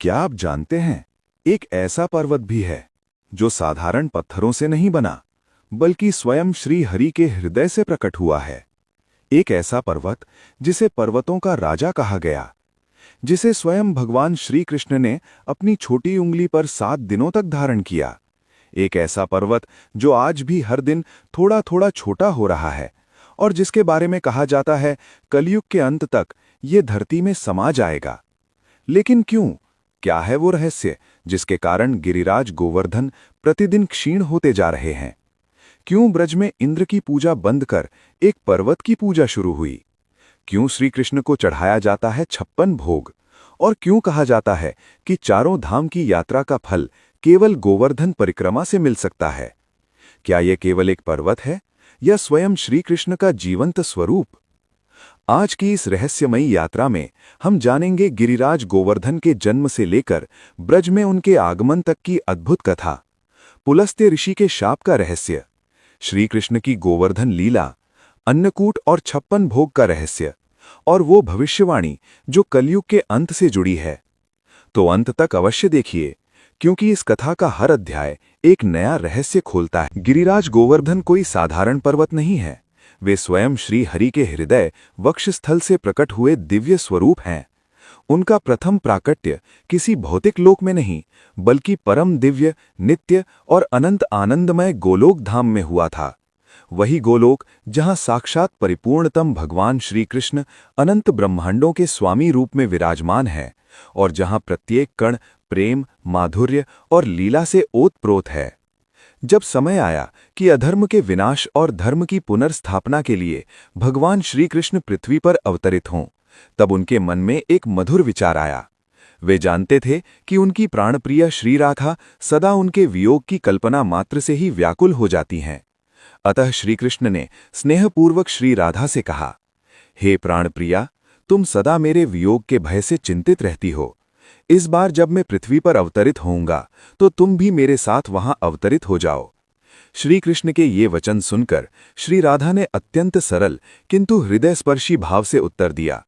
क्या आप जानते हैं, एक ऐसा पर्वत भी है जो साधारण पत्थरों से नहीं बना, बल्कि स्वयं श्री हरि के हृदय से प्रकट हुआ है। एक ऐसा पर्वत जिसे पर्वतों का राजा कहा गया, जिसे स्वयं भगवान श्री कृष्ण ने अपनी छोटी उंगली पर 7 दिनों तक धारण किया। एक ऐसा पर्वत जो आज भी हर दिन थोड़ा थोड़ा छोटा हो रहा है और जिसके बारे में कहा जाता है कलयुग के अंत तक ये धरती में समा जाएगा। लेकिन क्यों? क्या है वो रहस्य जिसके कारण गिरिराज गोवर्धन प्रतिदिन क्षीण होते जा रहे हैं? क्यों ब्रज में इंद्र की पूजा बंद कर एक पर्वत की पूजा शुरू हुई? क्यों श्री कृष्ण को चढ़ाया जाता है 56 भोग? और क्यों कहा जाता है कि चारों धाम की यात्रा का फल केवल गोवर्धन परिक्रमा से मिल सकता है? क्या यह केवल एक पर्वत है या स्वयं श्री कृष्ण का जीवंत स्वरूप? आज की इस रहस्यमयी यात्रा में हम जानेंगे गिरिराज गोवर्धन के जन्म से लेकर ब्रज में उनके आगमन तक की अद्भुत कथा, पुलस्त्य ऋषि के शाप का रहस्य, श्री कृष्ण की गोवर्धन लीला, अन्नकूट और 56 भोग का रहस्य, और वो भविष्यवाणी जो कलयुग के अंत से जुड़ी है। तो अंत तक अवश्य देखिए, क्योंकि इस कथा का हर अध्याय एक नया रहस्य खोलता है। गिरिराज गोवर्धन कोई साधारण पर्वत नहीं है, वे स्वयं श्री हरि के हृदय वक्षस्थल से प्रकट हुए दिव्य स्वरूप हैं। उनका प्रथम प्राकट्य किसी भौतिक लोक में नहीं, बल्कि परम दिव्य, नित्य और अनंत आनंदमय गोलोक धाम में हुआ था। वही गोलोक जहां साक्षात परिपूर्णतम भगवान श्री कृष्ण अनंत ब्रह्मांडों के स्वामी रूप में विराजमान है और जहां प्रत्येक कण प्रेम, माधुर्य और लीला से ओतप्रोत है। जब समय आया कि अधर्म के विनाश और धर्म की पुनर्स्थापना के लिए भगवान श्री कृष्ण पृथ्वी पर अवतरित हों, तब उनके मन में एक मधुर विचार आया। वे जानते थे कि उनकी प्राणप्रिय श्री राधा सदा उनके वियोग की कल्पना मात्र से ही व्याकुल हो जाती हैं। अतः श्री कृष्ण ने स्नेहपूर्वक श्री राधा से कहा, हे प्राणप्रिया, तुम सदा मेरे वियोग के भय से चिंतित रहती हो। इस बार जब मैं पृथ्वी पर अवतरित होऊंगा तो तुम भी मेरे साथ वहां अवतरित हो जाओ। श्री कृष्ण के ये वचन सुनकर श्री राधा ने अत्यंत सरल किंतु हृदयस्पर्शी भाव से उत्तर दिया,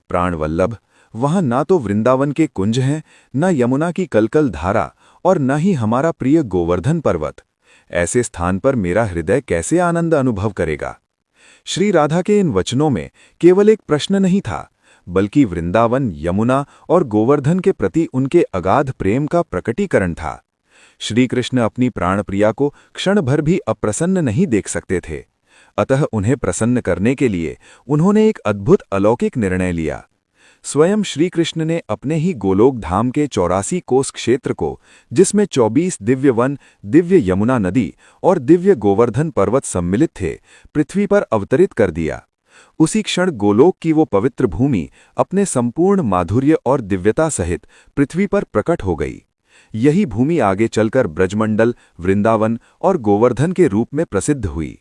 प्राणवल्लभ, वहां ना तो वृंदावन के कुंज हैं, न यमुना की कलकल धारा और न ही हमारा प्रिय गोवर्धन पर्वत। ऐसे स्थान पर मेरा हृदय कैसे आनंद अनुभव करेगा? श्री राधा के इन वचनों में केवल एक प्रश्न नहीं था, बल्कि वृंदावन, यमुना और गोवर्धन के प्रति उनके अगाध प्रेम का प्रकटीकरण था। श्री कृष्ण अपनी प्राणप्रिया को क्षण भर भी अप्रसन्न नहीं देख सकते थे। अतः उन्हें प्रसन्न करने के लिए उन्होंने एक अद्भुत अलौकिक निर्णय लिया। स्वयं श्री कृष्ण ने अपने ही गोलोक धाम के 84 कोस क्षेत्र को, जिसमें 24 दिव्य वन, दिव्य यमुना नदी और दिव्य गोवर्धन पर्वत सम्मिलित थे, पृथ्वी पर अवतरित कर दिया। उसी क्षण गोलोक की वो पवित्र भूमि अपने संपूर्ण माधुर्य और दिव्यता सहित पृथ्वी पर प्रकट हो गई। यही भूमि आगे चलकर ब्रजमंडल, वृंदावन और गोवर्धन के रूप में प्रसिद्ध हुई।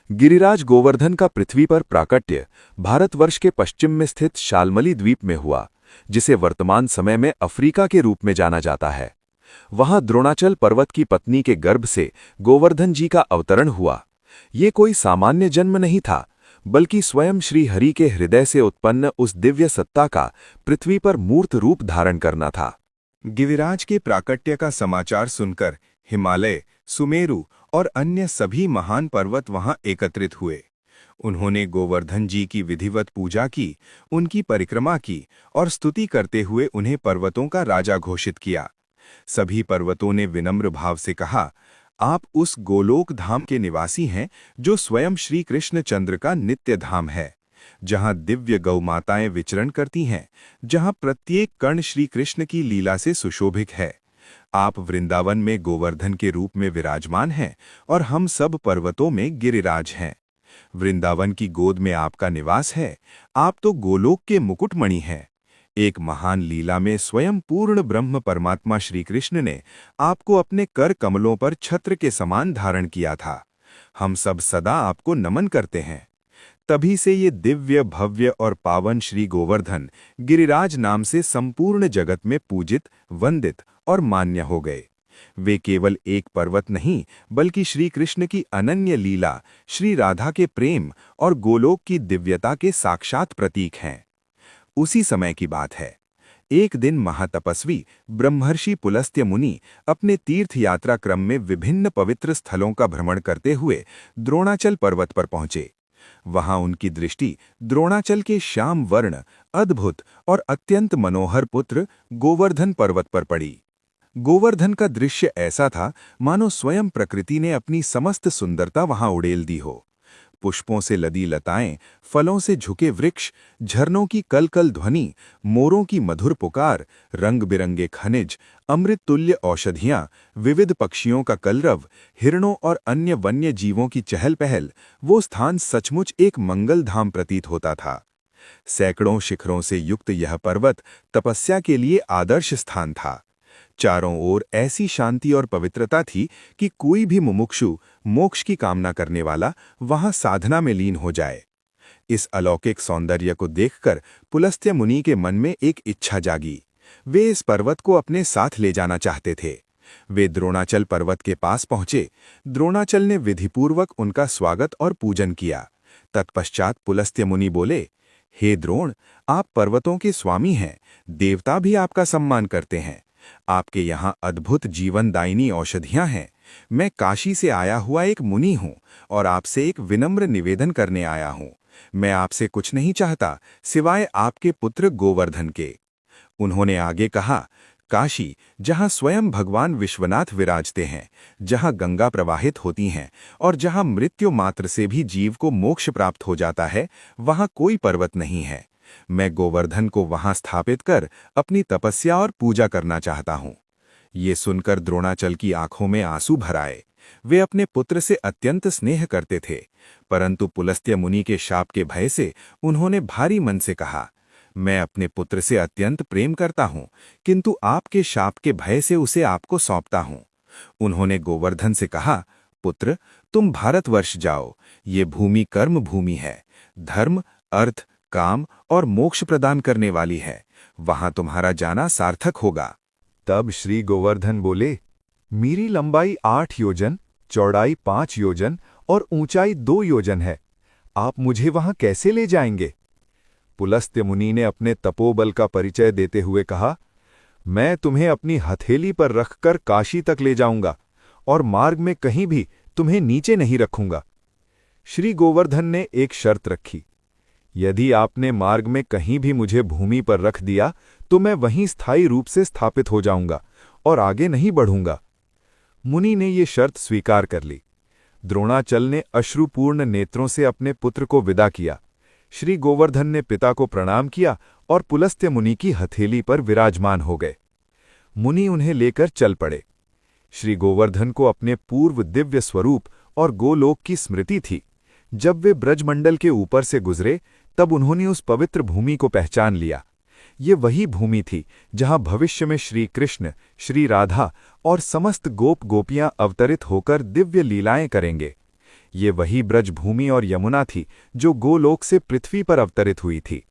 गिरिराज गोवर्धन का पृथ्वी पर प्राकट्य भारतवर्ष के पश्चिम में स्थित शाल्मली द्वीप में हुआ, जिसे वर्तमान समय में अफ्रीका के रूप में जाना जाता है। वहां द्रोणाचल पर्वत की पत्नी के गर्भ से गोवर्धन जी का अवतरण हुआ। ये कोई सामान्य जन्म नहीं था, बल्कि स्वयं श्री हरि के हृदय से उत्पन्न उस दिव्य सत्ता का पृथ्वी पर मूर्त रूप धारण करना था। गिरिराज के प्राकट्य का समाचार सुनकर हिमालय, सुमेरु और अन्य सभी महान पर्वत वहां एकत्रित हुए। उन्होंने गोवर्धन जी की विधिवत पूजा की, उनकी परिक्रमा की और स्तुति करते हुए उन्हें पर्वतों का राजा घोषित किया। सभी पर्वतों ने विनम्र भाव से कहा, आप उस गोलोक धाम के निवासी हैं जो स्वयं श्री कृष्ण चंद्र का नित्य धाम है, जहां दिव्य गौमाताएं विचरण करती हैं, जहां प्रत्येक कण श्री कृष्ण की लीला से सुशोभित है। आप वृंदावन में गोवर्धन के रूप में विराजमान हैं और हम सब पर्वतों में गिरिराज हैं। वृंदावन की गोद में आपका निवास है। आप तो गोलोक के मुकुटमणि हैं। एक महान लीला में स्वयं पूर्ण ब्रह्म परमात्मा श्री कृष्ण ने आपको अपने कर कमलों पर छत्र के समान धारण किया था। हम सब सदा आपको नमन करते हैं। तभी से ये दिव्य, भव्य और पावन श्री गोवर्धन गिरिराज नाम से संपूर्ण जगत में पूजित, वंदित और मान्य हो गए। वे केवल एक पर्वत नहीं, बल्कि श्री कृष्ण की अनन्य लीला, श्री राधा के प्रेम और गोलोक की दिव्यता के साक्षात प्रतीक हैं। उसी समय की बात है, एक दिन महातपस्वी ब्रह्मर्षि पुलस्त्य मुनि अपने तीर्थ यात्रा क्रम में विभिन्न पवित्र स्थलों का भ्रमण करते हुए द्रोणाचल पर्वत पर पहुंचे। वहां उनकी दृष्टि द्रोणाचल के श्याम वर्ण, अद्भुत और अत्यंत मनोहर पुत्र गोवर्धन पर्वत पर पड़ी। गोवर्धन का दृश्य ऐसा था मानो स्वयं प्रकृति ने अपनी समस्त सुंदरता वहां उड़ेल दी हो। पुष्पों से लदी लताएं, फलों से झुके वृक्ष, झरनों की कलकल ध्वनि, मोरों की मधुर पुकार, रंग बिरंगे खनिज, अमृत तुल्य औषधियां, विविध पक्षियों का कलरव, हिरणों और अन्य वन्य जीवों की चहल पहल, वो स्थान सचमुच एक मंगल धाम प्रतीत होता था। सैकड़ों शिखरों से युक्त यह पर्वत तपस्या के लिए आदर्श स्थान था। चारों ओर ऐसी शांति और पवित्रता थी कि कोई भी मुमुक्षु, मोक्ष की कामना करने वाला वहां साधना में लीन हो जाए। इस अलौकिक सौंदर्य को देखकर पुलस्त्य मुनि के मन में एक इच्छा जागी। वे इस पर्वत को अपने साथ ले जाना चाहते थे। वे द्रोणाचल पर्वत के पास पहुंचे। द्रोणाचल ने विधिपूर्वक उनका स्वागत और पूजन किया। तत्पश्चात पुलस्त्य मुनि बोले, हे द्रोण, आप पर्वतों के स्वामी हैं, देवता भी आपका सम्मान करते हैं। आपके यहाँ अद्भुत जीवनदायिनी औषधियां हैं। मैं काशी से आया हुआ एक मुनि हूँ और आपसे एक विनम्र निवेदन करने आया हूँ। मैं आपसे कुछ नहीं चाहता सिवाय आपके पुत्र गोवर्धन के। उन्होंने आगे कहा, काशी, जहाँ स्वयं भगवान विश्वनाथ विराजते हैं, जहाँ गंगा प्रवाहित होती हैं और जहाँ मृत्यु मात्र से भी जीव को मोक्ष प्राप्त हो जाता है, वहाँ कोई पर्वत नहीं है। मैं गोवर्धन को वहां स्थापित कर अपनी तपस्या और पूजा करना चाहता हूं। ये सुनकर द्रोणाचल की आंखों में आंसू भर आए। वे अपने पुत्र से अत्यंत स्नेह करते थे, परंतु पुलस्त्य मुनि के शाप के भय से उन्होंने भारी मन से कहा, मैं अपने पुत्र से अत्यंत प्रेम करता हूं, किंतु आपके शाप के भय से उसे आपको सौंपता हूं। उन्होंने गोवर्धन से कहा, पुत्र, तुम भारतवर्ष जाओ। ये भूमि कर्म भूमि है, धर्म, अर्थ, काम और मोक्ष प्रदान करने वाली है। वहां तुम्हारा जाना सार्थक होगा। तब श्री गोवर्धन बोले, मेरी लंबाई 8 योजन, चौड़ाई 5 योजन और ऊंचाई 2 योजन है। आप मुझे वहां कैसे ले जाएंगे? पुलस्त्य मुनि ने अपने तपोबल का परिचय देते हुए कहा, मैं तुम्हें अपनी हथेली पर रखकर काशी तक ले जाऊंगा और मार्ग में कहीं भी तुम्हें नीचे नहीं रखूंगा। श्री गोवर्धन ने एक शर्त रखी, यदि आपने मार्ग में कहीं भी मुझे भूमि पर रख दिया तो मैं वहीं स्थायी रूप से स्थापित हो जाऊंगा और आगे नहीं बढ़ूंगा। मुनि ने ये शर्त स्वीकार कर ली। द्रोणाचल ने अश्रुपूर्ण नेत्रों से अपने पुत्र को विदा किया। श्री गोवर्धन ने पिता को प्रणाम किया और पुलस्त्य मुनि की हथेली पर विराजमान हो गए। मुनि उन्हें लेकर चल पड़े। श्री गोवर्धन को अपने पूर्व दिव्य स्वरूप और गोलोक की स्मृति थी। जब वे ब्रजमंडल के ऊपर से गुजरे तब उन्होंने उस पवित्र भूमि को पहचान लिया। ये वही भूमि थी जहां भविष्य में श्री कृष्ण, श्री राधा और समस्त गोप गोपियां अवतरित होकर दिव्य लीलाएं करेंगे। ये वही ब्रज भूमि और यमुना थी जो गोलोक से पृथ्वी पर अवतरित हुई थी।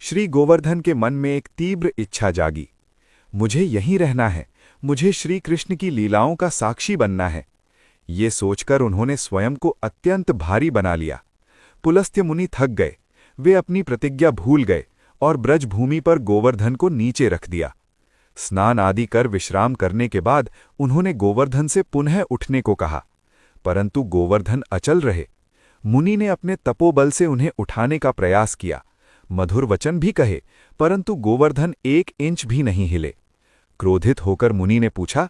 श्री गोवर्धन के मन में एक तीव्र इच्छा जागी, मुझे यहीं रहना है, मुझे श्री कृष्ण की लीलाओं का साक्षी बनना है। ये सोचकर उन्होंने स्वयं को अत्यंत भारी बना लिया। पुलस्त्य मुनि थक गए। वे अपनी प्रतिज्ञा भूल गए और ब्रजभूमि पर गोवर्धन को नीचे रख दिया। स्नान आदि कर विश्राम करने के बाद उन्होंने गोवर्धन से पुनः उठने को कहा, परंतु गोवर्धन अचल रहे। मुनि ने अपने तपोबल से उन्हें उठाने का प्रयास किया, मधुर वचन भी कहे, परंतु गोवर्धन 1 इंच भी नहीं हिले। क्रोधित होकर मुनि ने पूछा,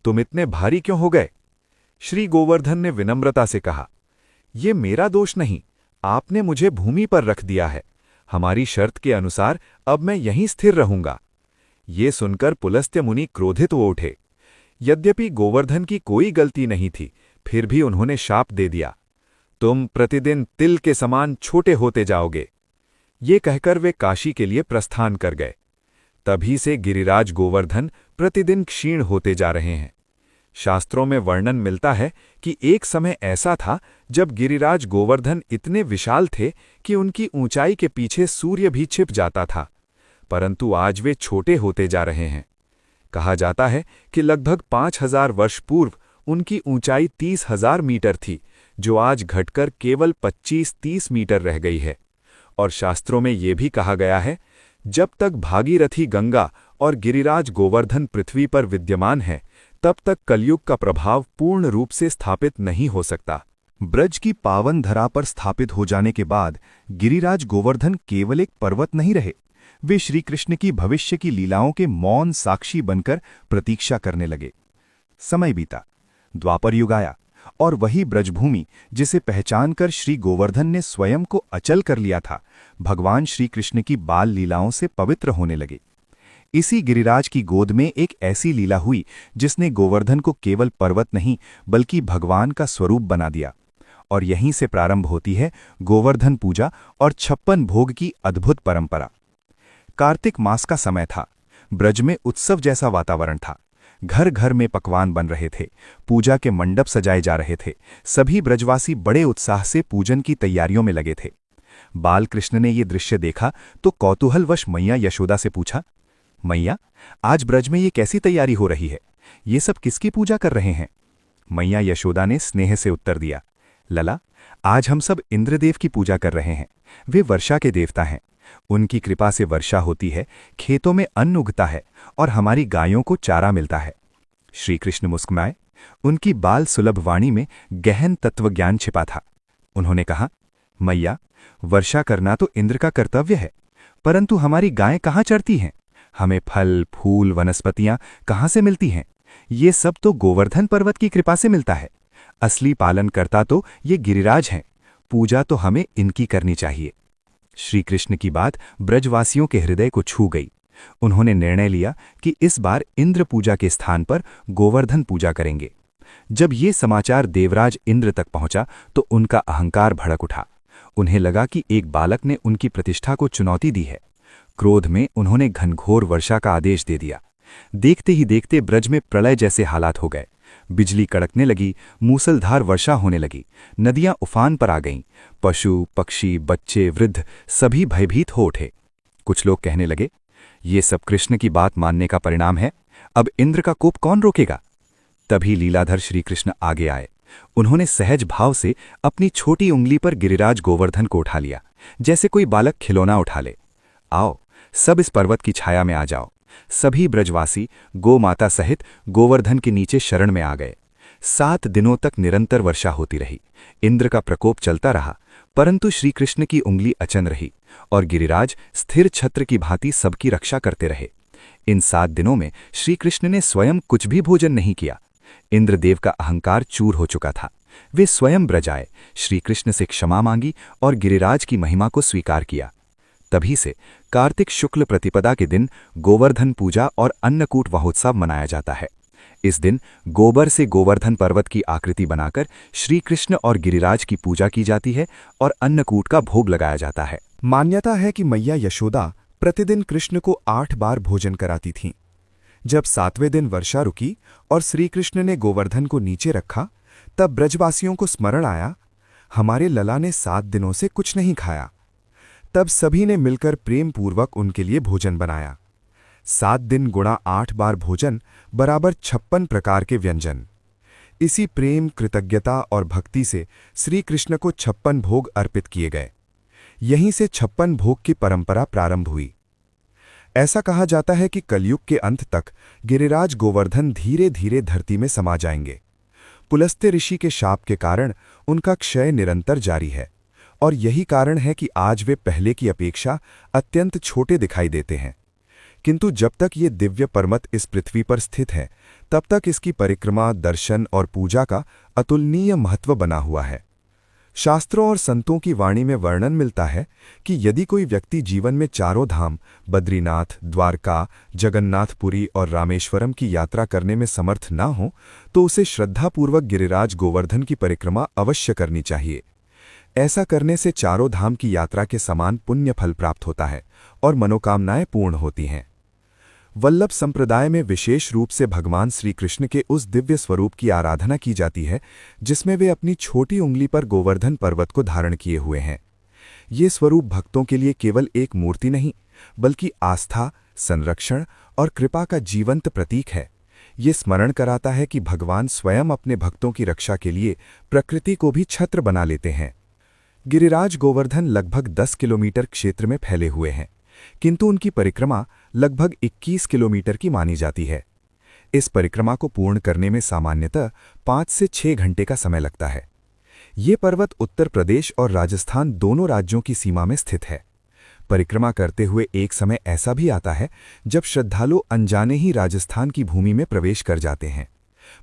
तुम इतने भारी क्यों हो गए? श्री गोवर्धन ने विनम्रता से कहा, ये मेरा दोष नहीं, आपने मुझे भूमि पर रख दिया है। हमारी शर्त के अनुसार अब मैं यहीं स्थिर रहूंगा। ये सुनकर पुलस्त्य मुनि क्रोधित हो उठे। यद्यपि गोवर्धन की कोई गलती नहीं थी, फिर भी उन्होंने शाप दे दिया, तुम प्रतिदिन तिल के समान छोटे होते जाओगे। ये कहकर वे काशी के लिए प्रस्थान कर गए। तभी से गिरिराज गोवर्धन प्रतिदिन क्षीण होते जा रहे हैं। शास्त्रों में वर्णन मिलता है कि एक समय ऐसा था जब गिरिराज गोवर्धन इतने विशाल थे कि उनकी ऊंचाई के पीछे सूर्य भी छिप जाता था, परंतु आज वे छोटे होते जा रहे हैं। कहा जाता है कि लगभग 5000 वर्ष पूर्व उनकी ऊंचाई 30,000 मीटर थी, जो आज घटकर केवल 25-30 मीटर रह गई है। और शास्त्रों में ये भी कहा गया है, जब तक भागीरथी गंगा और गिरिराज गोवर्धन पृथ्वी पर विद्यमान हैं, तब तक कलयुग का प्रभाव पूर्ण रूप से स्थापित नहीं हो सकता। ब्रज की पावन धरा पर स्थापित हो जाने के बाद गिरिराज गोवर्धन केवल एक पर्वत नहीं रहे, वे श्री कृष्ण की भविष्य की लीलाओं के मौन साक्षी बनकर प्रतीक्षा करने लगे। समय बीता, द्वापर युग आया और वही ब्रजभूमि जिसे पहचानकर श्री गोवर्धन ने स्वयं को अचल कर लिया था, भगवान श्री कृष्ण की बाल लीलाओं से पवित्र होने लगे। इसी गिरिराज की गोद में एक ऐसी लीला हुई जिसने गोवर्धन को केवल पर्वत नहीं बल्कि भगवान का स्वरूप बना दिया। और यहीं से प्रारंभ होती है गोवर्धन पूजा और 56 भोग की अद्भुत परंपरा। कार्तिक मास का समय था। ब्रज में उत्सव जैसा वातावरण था। घर घर में पकवान बन रहे थे, पूजा के मंडप सजाए जा रहे थे। सभी ब्रजवासी बड़े उत्साह से पूजन की तैयारियों में लगे थे। बाल कृष्ण ने ये दृश्य देखा तो कौतूहलवश मैया यशोदा से पूछा, मैया, आज ब्रज में ये कैसी तैयारी हो रही है? ये सब किसकी पूजा कर रहे हैं? मैया यशोदा ने स्नेह से उत्तर दिया, लला, आज हम सब इंद्रदेव की पूजा कर रहे हैं। वे वर्षा के देवता हैं। उनकी कृपा से वर्षा होती है, खेतों में अन्न उगता है और हमारी गायों को चारा मिलता है। श्री कृष्ण मुस्कुराए। उनकी बाल सुलभ वाणी में गहन तत्वज्ञान छिपा था। उन्होंने कहा, मैया, वर्षा करना तो इंद्र का कर्तव्य है, परंतु हमारी गायें कहाँ चरती हैं? हमें फल, फूल, वनस्पतियां कहाँ से मिलती हैं? ये सब तो गोवर्धन पर्वत की कृपा से मिलता है। असली पालनकर्ता तो ये गिरिराज हैं। पूजा तो हमें इनकी करनी चाहिए। श्री कृष्ण की बात ब्रजवासियों के हृदय को छू गई। उन्होंने निर्णय लिया कि इस बार इंद्र पूजा के स्थान पर गोवर्धन पूजा करेंगे। जब ये समाचार देवराज इंद्र तक पहुंचा तो उनका अहंकार भड़क उठा। उन्हें लगा कि एक बालक ने उनकी प्रतिष्ठा को चुनौती दी है। क्रोध में उन्होंने घनघोर वर्षा का आदेश दे दिया। देखते ही देखते ब्रज में प्रलय जैसे हालात हो गए। बिजली कड़कने लगी, मूसलधार वर्षा होने लगी, नदियां उफान पर आ गईं। पशु, पक्षी, बच्चे, वृद्ध सभी भयभीत हो उठे। कुछ लोग कहने लगे, ये सब कृष्ण की बात मानने का परिणाम है। अब इंद्र का कोप कौन रोकेगा? तभी लीलाधर श्री कृष्ण आगे आए। उन्होंने सहज भाव से अपनी छोटी उंगली पर गिरिराज गोवर्धन को उठा लिया, जैसे कोई बालक खिलौना उठा ले। आओ, सब इस पर्वत की छाया में आ जाओ। सभी ब्रजवासी गो माता सहित गोवर्धन के नीचे शरण में आ गए। 7 दिनों तक निरंतर वर्षा होती रही। इंद्र का प्रकोप चलता रहा, परंतु श्री कृष्ण की उंगली अचन रही और गिरिराज स्थिर छत्र की भांति सबकी रक्षा करते रहे। इन 7 दिनों में श्री कृष्ण ने स्वयं कुछ भी भोजन नहीं किया। इंद्रदेव का अहंकार चूर हो चुका था। वे स्वयं ब्रज आए, श्री कृष्ण से क्षमा मांगी और गिरिराज की महिमा को स्वीकार किया। तभी से कार्तिक शुक्ल प्रतिपदा के दिन गोवर्धन पूजा और अन्नकूट महोत्सव मनाया जाता है। इस दिन गोबर से गोवर्धन पर्वत की आकृति बनाकर श्री कृष्ण और गिरिराज की पूजा की जाती है और अन्नकूट का भोग लगाया जाता है। मान्यता है कि मैया यशोदा प्रतिदिन कृष्ण को 8 बार भोजन कराती थीं। जब 7वें दिन वर्षा रुकी और श्री कृष्ण ने गोवर्धन को नीचे रखा, तब ब्रजवासियों को स्मरण आया, हमारे लला ने 7 दिनों से कुछ नहीं खाया। तब सभी ने मिलकर प्रेम पूर्वक उनके लिए भोजन बनाया। 7 दिन गुणा 8 बार भोजन बराबर 56 प्रकार के व्यंजन। इसी प्रेम, कृतज्ञता और भक्ति से श्री कृष्ण को 56 भोग अर्पित किए गए। यहीं से 56 भोग की परंपरा प्रारंभ हुई। ऐसा कहा जाता है कि कलयुग के अंत तक गिरिराज गोवर्धन धीरे धीरे धरती में समा जाएंगे। पुलस्त्य ऋषि के शाप के कारण उनका क्षय निरंतर जारी है और यही कारण है कि आज वे पहले की अपेक्षा अत्यंत छोटे दिखाई देते हैं। किंतु जब तक ये दिव्य परमत इस पृथ्वी पर स्थित है, तब तक इसकी परिक्रमा, दर्शन और पूजा का अतुलनीय महत्व बना हुआ है। शास्त्रों और संतों की वाणी में वर्णन मिलता है कि यदि कोई व्यक्ति जीवन में 4 धाम बद्रीनाथ, द्वारका, जगन्नाथपुरी और रामेश्वरम की यात्रा करने में समर्थ न हो, तो उसे श्रद्धापूर्वक गिरिराज गोवर्धन की परिक्रमा अवश्य करनी चाहिए। ऐसा करने से 4 धाम की यात्रा के समान पुण्य फल प्राप्त होता है और मनोकामनाएं पूर्ण होती हैं। वल्लभ संप्रदाय में विशेष रूप से भगवान श्री कृष्ण के उस दिव्य स्वरूप की आराधना की जाती है जिसमें वे अपनी छोटी उंगली पर गोवर्धन पर्वत को धारण किए हुए हैं। ये स्वरूप भक्तों के लिए केवल एक मूर्ति नहीं, बल्कि आस्था, संरक्षण और कृपा का जीवंत प्रतीक है। ये स्मरण कराता है कि भगवान स्वयं अपने भक्तों की रक्षा के लिए प्रकृति को भी छत्र बना लेते हैं। गिरिराज गोवर्धन लगभग 10 किलोमीटर क्षेत्र में फैले हुए हैं। किंतु उनकी परिक्रमा लगभग 21 किलोमीटर की मानी जाती है। इस परिक्रमा को पूर्ण करने में सामान्यतः 5 से 6 घंटे का समय लगता है। ये पर्वत उत्तर प्रदेश और राजस्थान दोनों राज्यों की सीमा में स्थित है। परिक्रमा करते हुए एक समय ऐसा भी आता है जब श्रद्धालु अनजाने ही राजस्थान की भूमि में प्रवेश कर जाते हैं,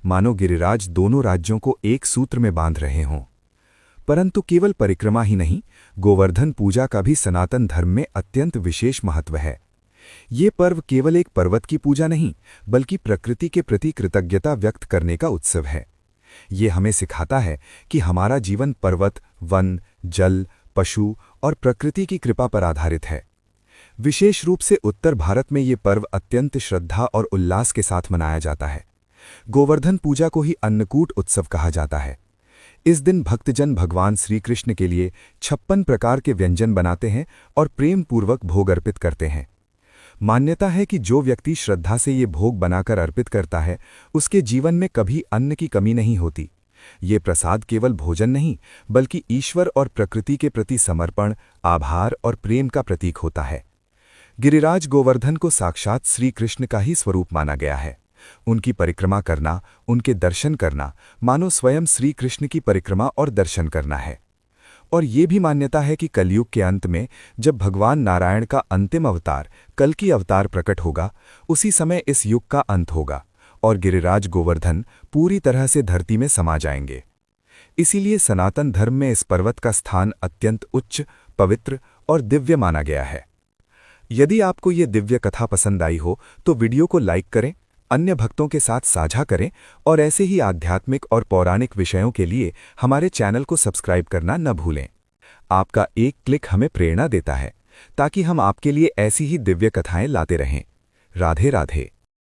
मानो गिरिराज दोनों राज्यों को एक सूत्र में बांध रहे हों। परंतु केवल परिक्रमा ही नहीं, गोवर्धन पूजा का भी सनातन धर्म में अत्यंत विशेष महत्व है। ये पर्व केवल एक पर्वत की पूजा नहीं, बल्कि प्रकृति के प्रति कृतज्ञता व्यक्त करने का उत्सव है। ये हमें सिखाता है कि हमारा जीवन पर्वत, वन, जल, पशु और प्रकृति की कृपा पर आधारित है। विशेष रूप से उत्तर भारत में ये पर्व अत्यंत श्रद्धा और उल्लास के साथ मनाया जाता है। गोवर्धन पूजा को ही अन्नकूट उत्सव कहा जाता है। इस दिन भक्तजन भगवान श्री कृष्ण के लिए 56 प्रकार के व्यंजन बनाते हैं और प्रेम पूर्वक भोग अर्पित करते हैं। मान्यता है कि जो व्यक्ति श्रद्धा से ये भोग बनाकर अर्पित करता है, उसके जीवन में कभी अन्न की कमी नहीं होती। ये प्रसाद केवल भोजन नहीं, बल्कि ईश्वर और प्रकृति के प्रति समर्पण, आभार और प्रेम का प्रतीक होता है। गिरिराज गोवर्धन को साक्षात श्री कृष्ण का ही स्वरूप माना गया है। उनकी परिक्रमा करना, उनके दर्शन करना, मानो स्वयं श्री कृष्ण की परिक्रमा और दर्शन करना है। और ये भी मान्यता है कि कलयुग के अंत में जब भगवान नारायण का अंतिम अवतार कल की अवतार प्रकट होगा, उसी समय इस युग का अंत होगा और गिरिराज गोवर्धन पूरी तरह से धरती में समा जाएंगे। इसीलिए सनातन धर्म में इस पर्वत का स्थान अत्यंत उच्च, पवित्र और दिव्य माना गया है। यदि आपको ये दिव्य कथा पसंद आई हो तो वीडियो को लाइक करें, अन्य भक्तों के साथ साझा करें और ऐसे ही आध्यात्मिक और पौराणिक विषयों के लिए हमारे चैनल को सब्सक्राइब करना न भूलें। आपका एक क्लिक हमें प्रेरणा देता है ताकि हम आपके लिए ऐसी ही दिव्य कथाएं लाते रहें। राधे राधे।